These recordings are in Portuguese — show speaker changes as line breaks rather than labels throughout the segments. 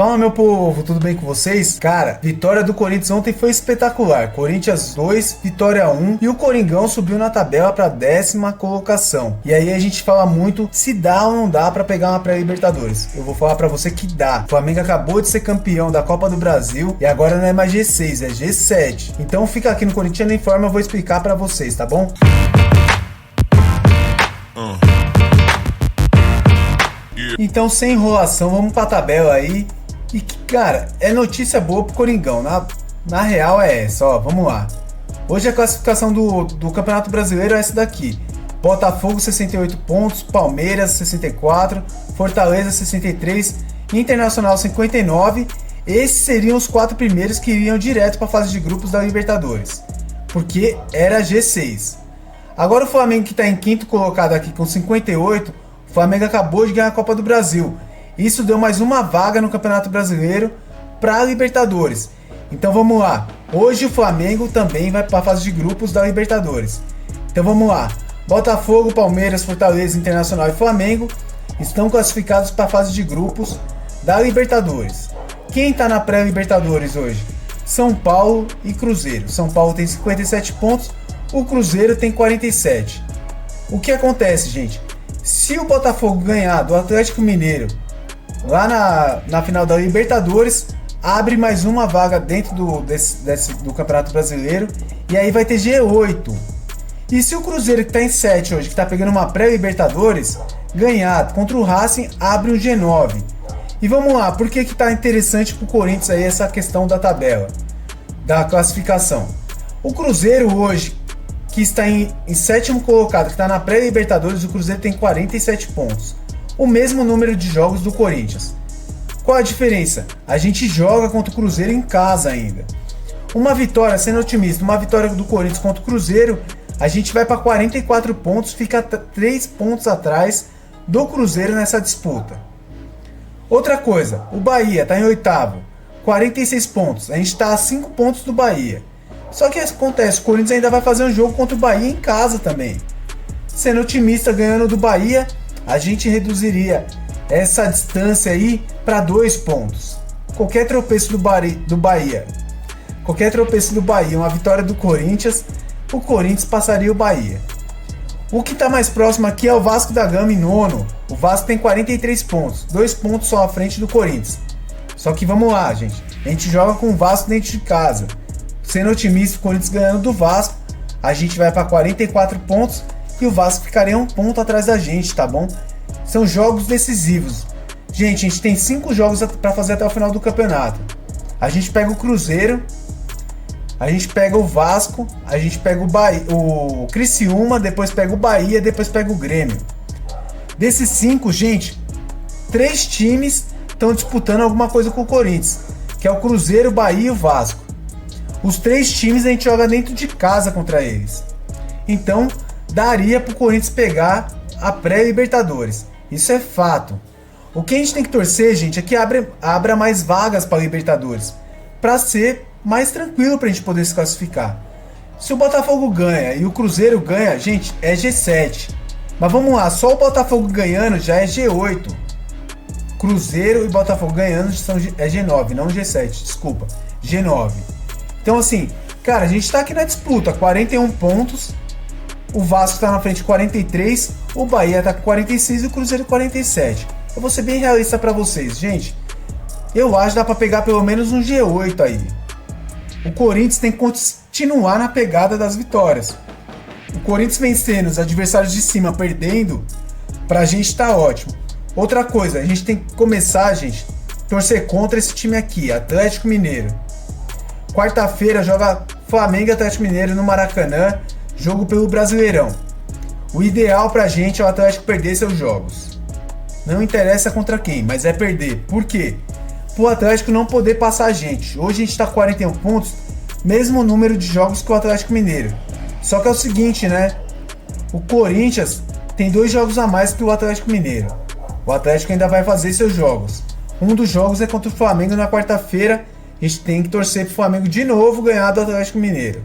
Fala, meu povo, tudo bem com vocês? Cara, vitória do Corinthians ontem foi espetacular. Corinthians 2, Vitória 1 e o Coringão subiu na tabela para 10ª colocação. E aí a gente fala muito se dá ou não dá para pegar uma pré-Libertadores. Eu vou falar para você que dá. O Flamengo acabou de ser campeão da Copa do Brasil e agora não é mais G6, é G7. Então fica aqui no Corinthians Informa, eu vou explicar para vocês, tá bom? Então, sem enrolação, vamos pra tabela aí. E, cara, é notícia boa pro Coringão. Na real é essa, ó, vamos lá. Hoje a classificação do Campeonato Brasileiro é essa daqui. Botafogo 68 pontos, Palmeiras 64, Fortaleza 63, Internacional 59. Esses seriam os 4 primeiros que iriam direto para a fase de grupos da Libertadores, porque era G6. Agora o Flamengo, que está em quinto colocado aqui com 58, o Flamengo acabou de ganhar a Copa do Brasil. Isso deu mais uma vaga no Campeonato Brasileiro para a Libertadores. Então vamos lá. Hoje o Flamengo também vai para a fase de grupos da Libertadores. Então vamos lá. Botafogo, Palmeiras, Fortaleza, Internacional e Flamengo estão classificados para a fase de grupos da Libertadores. Quem está na pré-Libertadores hoje? São Paulo e Cruzeiro. São Paulo tem 57 pontos, o Cruzeiro tem 47. O que acontece, gente? Se o Botafogo ganhar do Atlético Mineiro lá na final da Libertadores, abre mais uma vaga dentro do Campeonato Brasileiro e aí vai ter G8. E se o Cruzeiro, que está em 7 hoje, que está pegando uma pré-Libertadores, ganhar contra o Racing, abre o G9. E vamos lá, por que está interessante para o Corinthians aí essa questão da tabela, da classificação? O Cruzeiro hoje, que está em 7º colocado, que está na pré-Libertadores, o Cruzeiro tem 47 pontos. O mesmo número de jogos do Corinthians. Qual a diferença? A gente joga contra o Cruzeiro em casa ainda. Uma vitória, sendo otimista, uma vitória do Corinthians contra o Cruzeiro, a gente vai para 44 pontos, fica 3 pontos atrás do Cruzeiro nessa disputa. Outra coisa, o Bahia está em 8º, 46 pontos, a gente está a 5 pontos do Bahia. Só que acontece, o Corinthians ainda vai fazer um jogo contra o Bahia em casa também. Sendo otimista, ganhando do Bahia, a gente reduziria essa distância aí para 2 pontos. Qualquer tropeço do Bahia, uma vitória do Corinthians, o Corinthians passaria o Bahia. O que está mais próximo aqui é o Vasco da Gama em 9º. O Vasco tem 43 pontos, 2 pontos só à frente do Corinthians. Só que vamos lá, gente, a gente joga com o Vasco dentro de casa. Sendo otimista, o Corinthians ganhando do Vasco, a gente vai para 44 pontos e o Vasco ficaria 1 ponto atrás da gente, tá bom? São jogos decisivos. Gente, a gente tem 5 jogos para fazer até o final do campeonato. A gente pega o Cruzeiro, a gente pega o Vasco, a gente pega o Criciúma, depois pega o Bahia, depois pega o Grêmio. Desses 5, gente, 3 times estão disputando alguma coisa com o Corinthians, que é o Cruzeiro, o Bahia e o Vasco. Os 3 times a gente joga dentro de casa contra eles. Então, daria para o Corinthians pegar a pré-Libertadores. Isso é fato. O que a gente tem que torcer, gente, é que abra mais vagas para a Libertadores, para ser mais tranquilo para a gente poder se classificar. Se o Botafogo ganha e o Cruzeiro ganha, gente, é G7. Mas vamos lá, só o Botafogo ganhando já é G8. Cruzeiro e Botafogo ganhando é G9, não G7, desculpa, G9. Então assim, cara, a gente tá aqui na disputa, 41 pontos, o Vasco tá na frente 43, o Bahia tá com 46 e o Cruzeiro 47. Eu vou ser bem realista pra vocês, gente. Eu acho que dá pra pegar pelo menos um G8 aí. O Corinthians tem que continuar na pegada das vitórias. O Corinthians vencendo, os adversários de cima perdendo, pra gente tá ótimo. Outra coisa, a gente tem que começar, gente, torcer contra esse time aqui, Atlético Mineiro. Quarta-feira joga Flamengo e Atlético Mineiro no Maracanã, jogo pelo Brasileirão. O ideal pra gente é o Atlético perder seus jogos. Não interessa contra quem, mas é perder. Por quê? Pro Atlético não poder passar a gente. Hoje a gente tá com 41 pontos, mesmo número de jogos que o Atlético Mineiro. Só que é o seguinte, né? O Corinthians tem 2 jogos a mais que o Atlético Mineiro. O Atlético ainda vai fazer seus jogos. Um dos jogos é contra o Flamengo na quarta-feira. A gente tem que torcer pro Flamengo de novo ganhar do Atlético Mineiro.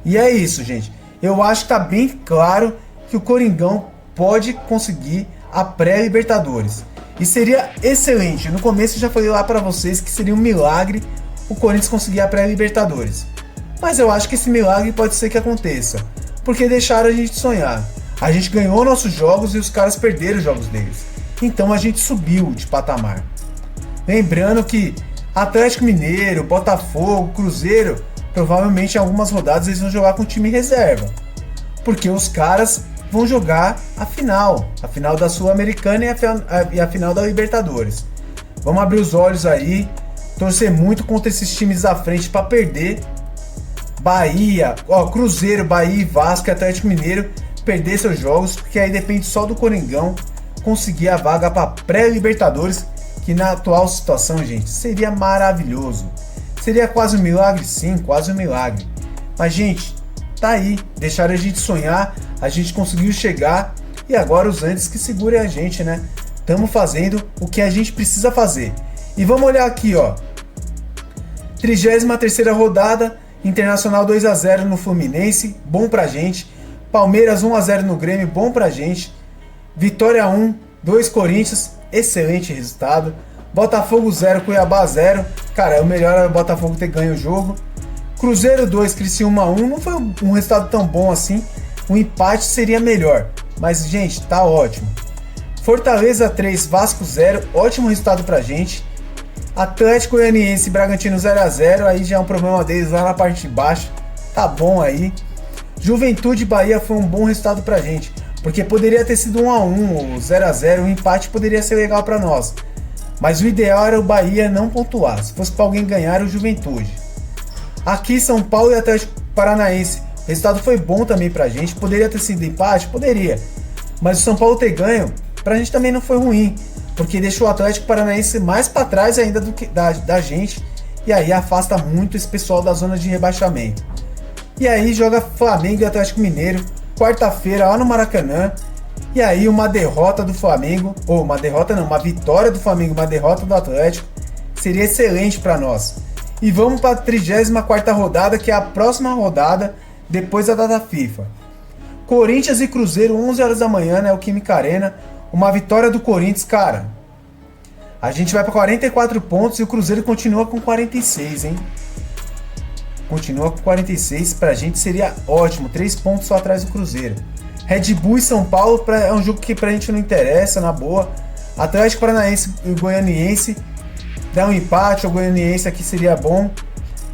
E é isso, gente. Eu acho que tá bem claro que o Coringão pode conseguir a pré-Libertadores. E seria excelente. No começo eu já falei lá pra vocês que seria um milagre o Corinthians conseguir a pré-Libertadores. Mas eu acho que esse milagre pode ser que aconteça, porque deixaram a gente sonhar. A gente ganhou nossos jogos e os caras perderam os jogos deles. Então a gente subiu de patamar. Lembrando que Atlético Mineiro, Botafogo, Cruzeiro, provavelmente em algumas rodadas eles vão jogar com time reserva. Porque os caras vão jogar a final da Sul-Americana e a final da Libertadores. Vamos abrir os olhos aí, torcer muito contra esses times da frente para perder. Bahia, Cruzeiro, Bahia, Vasco e Atlético Mineiro perder seus jogos, porque aí depende só do Coringão conseguir a vaga para pré-Libertadores, que na atual situação, gente, seria maravilhoso. Seria quase um milagre, sim, quase um milagre. Mas, gente, tá aí, deixaram a gente sonhar, a gente conseguiu chegar e agora os antes que segurem a gente, né? Estamos fazendo o que a gente precisa fazer. E vamos olhar aqui, ó. 33ª rodada, Internacional 2-0 no Fluminense, bom pra gente. Palmeiras 1-0 no Grêmio, bom pra gente. Vitória 1, 2 Corinthians, excelente resultado. Botafogo 0, Cuiabá 0. Cara, o melhor era o Botafogo ter ganho o jogo. Cruzeiro 2, Criciúma 1. Não foi um resultado tão bom assim. O empate seria melhor. Mas, gente, tá ótimo. Fortaleza 3, Vasco 0. Ótimo resultado pra gente. Atlético Goianiense e Bragantino 0-0. Aí já é um problema deles lá na parte de baixo. Tá bom aí. Juventude e Bahia foi um bom resultado pra gente. Porque poderia ter sido 1-1 ou 0-0. O empate poderia ser legal pra nós. Mas o ideal era o Bahia não pontuar. Se fosse pra alguém ganhar, era o Juventude. Aqui São Paulo e Atlético Paranaense. O resultado foi bom também pra gente. Poderia ter sido empate? Poderia. Mas o São Paulo ter ganho, pra gente também não foi ruim. Porque deixou o Atlético Paranaense mais pra trás ainda do que da gente. E aí afasta muito esse pessoal da zona de rebaixamento. E aí joga Flamengo e Atlético Mineiro. Quarta-feira lá no Maracanã. E aí uma derrota do Flamengo. Ou uma derrota não, uma vitória do Flamengo, uma derrota do Atlético. Seria excelente pra nós. E vamos para a 34ª rodada, que é a próxima rodada depois da data FIFA. Corinthians e Cruzeiro, 11 horas da manhã, né? O Química Arena. Uma vitória do Corinthians, cara. A gente vai para 44 pontos e o Cruzeiro continua com 46, hein? Continua com 46. Pra gente seria ótimo. 3 pontos só atrás do Cruzeiro. Red Bull e São Paulo é um jogo que pra gente não interessa, na boa. Atlético Paranaense e Goianiense. Dá um empate, o Goianiense aqui seria bom.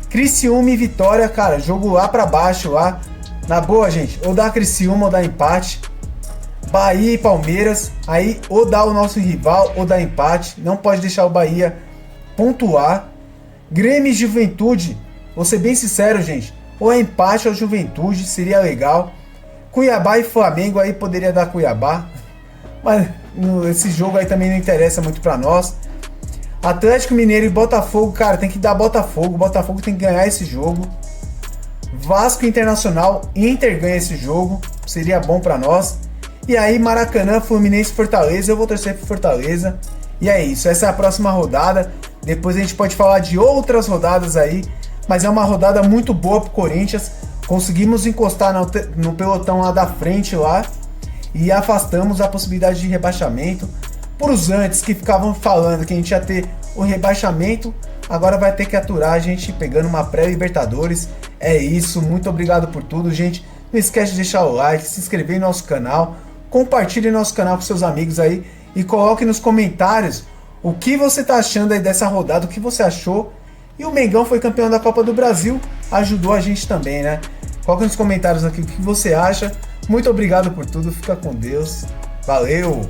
Criciúma e Vitória, cara, jogo lá pra baixo, lá. Na boa, gente, ou dá Criciúma ou dá empate. Bahia e Palmeiras, aí ou dá o nosso rival ou dá empate. Não pode deixar o Bahia pontuar. Grêmio e Juventude, vou ser bem sincero, gente, ou é empate ou Juventude, seria legal. Cuiabá e Flamengo, aí poderia dar Cuiabá. Mas esse jogo aí também não interessa muito pra nós. Atlético Mineiro e Botafogo, cara, tem que dar Botafogo. Botafogo tem que ganhar esse jogo. Vasco Internacional, Inter ganha esse jogo. Seria bom pra nós. E aí, Maracanã, Fluminense e Fortaleza. Eu vou torcer pro Fortaleza. E é isso, essa é a próxima rodada. Depois a gente pode falar de outras rodadas aí. Mas é uma rodada muito boa pro Corinthians. Conseguimos encostar no pelotão lá da frente lá. E afastamos a possibilidade de rebaixamento. Por os antes que ficavam falando que a gente ia ter o rebaixamento, agora vai ter que aturar a gente pegando uma pré-Libertadores. É isso, muito obrigado por tudo, gente. Não esquece de deixar o like, se inscrever no nosso canal, compartilhe nosso canal com seus amigos aí e coloque nos comentários o que você tá achando aí dessa rodada, o que você achou. E o Mengão foi campeão da Copa do Brasil, ajudou a gente também, né? Coloque nos comentários aqui o que você acha. Muito obrigado por tudo, fica com Deus. Valeu!